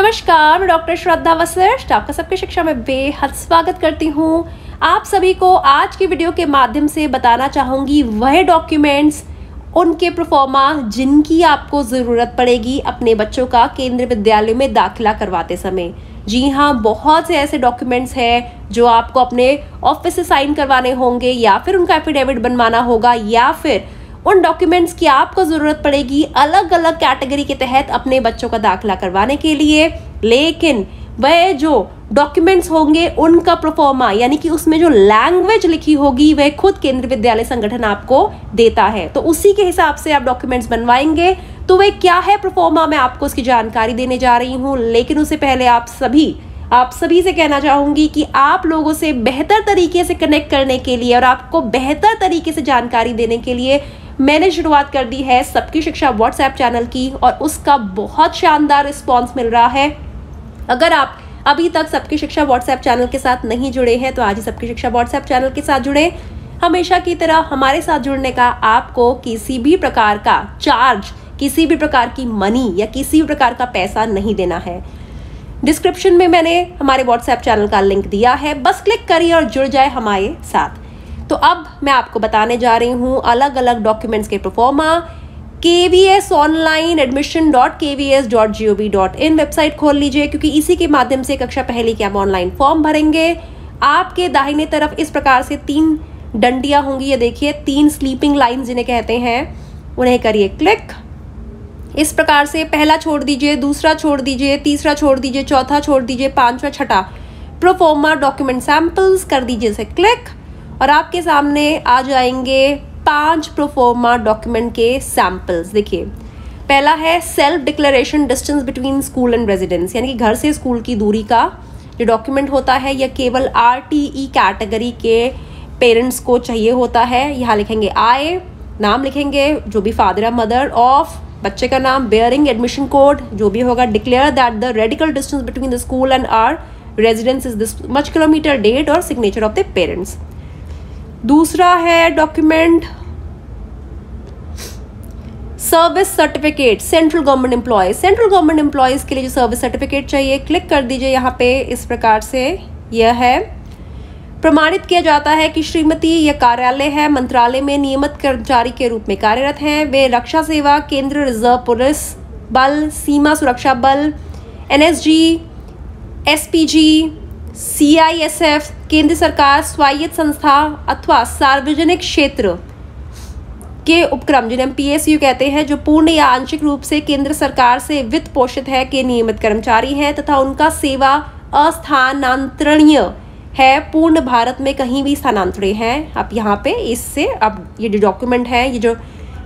नमस्कार, मैं डॉक्टर श्रद्धा वशिष्ठ आपका सबकी शिक्षा में बेहद स्वागत करती हूँ। आप सभी को आज की वीडियो के माध्यम से बताना चाहूँगी वह डॉक्यूमेंट्स, उनके प्रोफॉर्मा जिनकी आपको ज़रूरत पड़ेगी अपने बच्चों का केंद्रीय विद्यालय में दाखिला करवाते समय। जी हाँ, बहुत से ऐसे डॉक्यूमेंट्स हैं जो आपको अपने ऑफिस से साइन करवाने होंगे या फिर उनका एफिडेविट बनवाना होगा या फिर उन डॉक्यूमेंट्स की आपको ज़रूरत पड़ेगी अलग अलग कैटेगरी के तहत अपने बच्चों का दाखिला करवाने के लिए। लेकिन वह जो डॉक्यूमेंट्स होंगे उनका प्रोफॉर्मा यानी कि उसमें जो लैंग्वेज लिखी होगी वह खुद केंद्रीय विद्यालय संगठन आपको देता है। तो उसी के हिसाब से आप डॉक्यूमेंट्स बनवाएंगे। तो वह क्या है प्रोफॉर्मा, मैं आपको उसकी जानकारी देने जा रही हूँ। लेकिन उससे पहले आप सभी से कहना चाहूंगी कि आप लोगों से बेहतर तरीके से कनेक्ट करने के लिए और आपको बेहतर तरीके से जानकारी देने के लिए मैंने शुरुआत कर दी है सबकी शिक्षा व्हाट्सएप चैनल की और उसका बहुत शानदार रिस्पांस मिल रहा है। अगर आप अभी तक सबकी शिक्षा व्हाट्सएप चैनल के साथ नहीं जुड़े हैं तो आज ही सबकी शिक्षा व्हाट्सएप चैनल के साथ जुड़े। हमेशा की तरह हमारे साथ जुड़ने का आपको किसी भी प्रकार का चार्ज, किसी भी प्रकार की मनी या किसी भी प्रकार का पैसा नहीं देना है। डिस्क्रिप्शन में मैंने हमारे व्हाट्सएप चैनल का लिंक दिया है, बस क्लिक करिए और जुड़ जाए हमारे साथ। तो अब मैं आपको बताने जा रही हूँ अलग अलग डॉक्यूमेंट्स के प्रोफॉर्मा। kvsonline.admission.kvs.gov.in वेबसाइट खोल लीजिए क्योंकि इसी के माध्यम से कक्षा पहली के आप ऑनलाइन फॉर्म भरेंगे। आपके दाहिने तरफ इस प्रकार से 3 डंडियां होंगी, ये देखिए 3 स्लीपिंग लाइन जिन्हें कहते हैं, उन्हें करिए क्लिक। इस प्रकार से पहला छोड़ दीजिए, दूसरा छोड़ दीजिए, तीसरा छोड़ दीजिए, चौथा छोड़ दीजिए, 5वां, छठा प्रोफॉर्मा डॉक्यूमेंट सैंपल्स कर दीजिए इसे क्लिक और आपके सामने आ जाएंगे 5 प्रोफॉर्मा डॉक्यूमेंट के सैंपल्स। देखिए, पहला है self declaration distance between school and residence, यानी कि घर से स्कूल की दूरी का जो डॉक्यूमेंट होता है यह केवल RTE कैटेगरी के पेरेंट्स को चाहिए होता है। यहाँ लिखेंगे I, नाम लिखेंगे जो भी फादर या मदर ऑफ, बच्चे का नाम, बेयरिंग एडमिशन कोड जो भी होगा, declare that the radical distance between the school and our residence is this much kilometre, date और सिग्नेचर ऑफ द पेरेंट्स। दूसरा है document service certificate central government employees. Central government employees के लिए जो service certificate चाहिए click कर दीजिए यहाँ पे। इस प्रकार से यह है, प्रमाणित किया जाता है कि श्रीमती यह कार्यालय है मंत्रालय में नियमित कर्मचारी के रूप में कार्यरत हैं। वे रक्षा सेवा, केंद्रीय रिजर्व पुलिस बल, सीमा सुरक्षा बल, NSG, SPG, CISF, केंद्र सरकार, स्वायत्त संस्था अथवा सार्वजनिक क्षेत्र के उपक्रम जिन्हें हम PSU कहते हैं, जो पूर्ण या आंशिक रूप से केंद्र सरकार से वित्त पोषित है के नियमित कर्मचारी हैं तथा उनका सेवा अस्थानांतरणीय है, पूर्ण भारत में कहीं भी स्थानांतरित हैं। अब यहाँ पे इससे अब ये जो डॉक्यूमेंट है, ये जो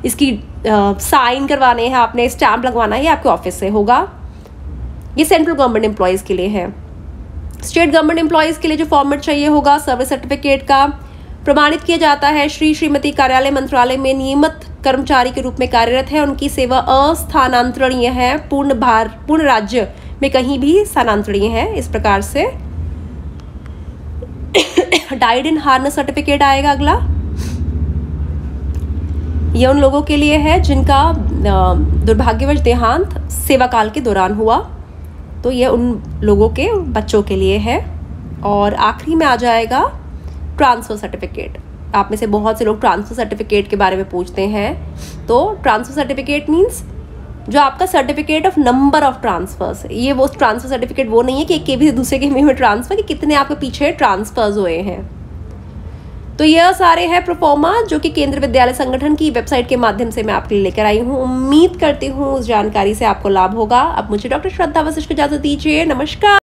इसकी साइन करवाने हैं, आपने स्टैम्प लगवाना है, ये आपके ऑफिस से होगा। ये सेंट्रल गवर्नमेंट एम्प्लॉयज़ के लिए है। स्टेट गवर्नमेंट एम्प्लॉयज़ के लिए जो फॉर्मेट चाहिए होगा सर्विस सर्टिफिकेट का, प्रमाणित किया जाता है श्रीमती कार्यालय मंत्रालय में नियमित कर्मचारी के रूप में कार्यरत है, उनकी सेवा अस्थानांतरणीय है, पूर्ण राज्य में कहीं भी स्थानांतरणीय है। इस प्रकार से डाइड इन हार्नेस सर्टिफिकेट आएगा अगला। यह उन लोगों के लिए है जिनका दुर्भाग्यवश देहांत सेवा काल के दौरान हुआ, तो यह उन लोगों के बच्चों के लिए है। और आखिरी में आ जाएगा ट्रांसफ़र सर्टिफिकेट। आप में से बहुत से लोग ट्रांसफ़र सर्टिफिकेट के बारे में पूछते हैं। तो ट्रांसफ़र सर्टिफिकेट मीन्स जो आपका certificate of number of transfers, ये वो ट्रांसफ़र सर्टिफिकेट वो नहीं है कि एक केवी से दूसरे केवी में ट्रांसफ़र, कि कितने आपके पीछे ट्रांसफर्स हुए हैं। तो यह सारे हैं प्रोफॉर्मा जो कि केंद्रीय विद्यालय संगठन की वेबसाइट के माध्यम से मैं आपके लिए लेकर आई हूँ। उम्मीद करती हूँ उस जानकारी से आपको लाभ होगा। अब मुझे डॉक्टर श्रद्धा वशिष्ठ को इजाजत दीजिए। नमस्कार।